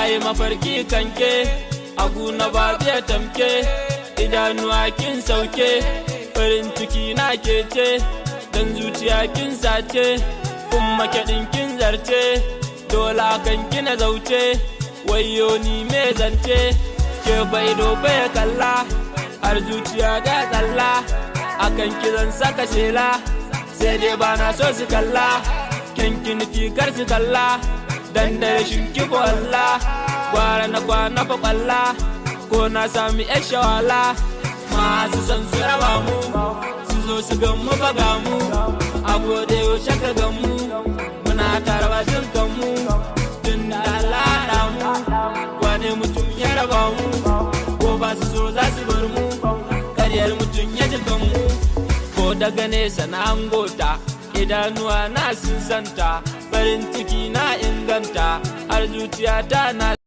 nayi mafarki kanke aguna ba zai tamke idanuwa kin sauke farin ciki na kece dan zuciya kin sace kuma kedin kin zarce dole kan kina zauce wayo ni me zance ke bai do bai kalla har zuciya ga tsalla akan kizan saka shela sai dai bana so su kalla kinkin tikar su kalla dan da rashin kiko Allah gwara na kwana fa kwalla ko na sami yar shawala masu san su raba mu su zo su gan mu baga mu a gode yo shaka gan mu muna tarwa dukkan mu tun da Allah mu wane mutum ya raba mu ko ba su so za su bar mu karyar mutum ya ji kan mu ko daga nesa na angota idanuwa na sun santa farin ciki na inganta har zuciya ta na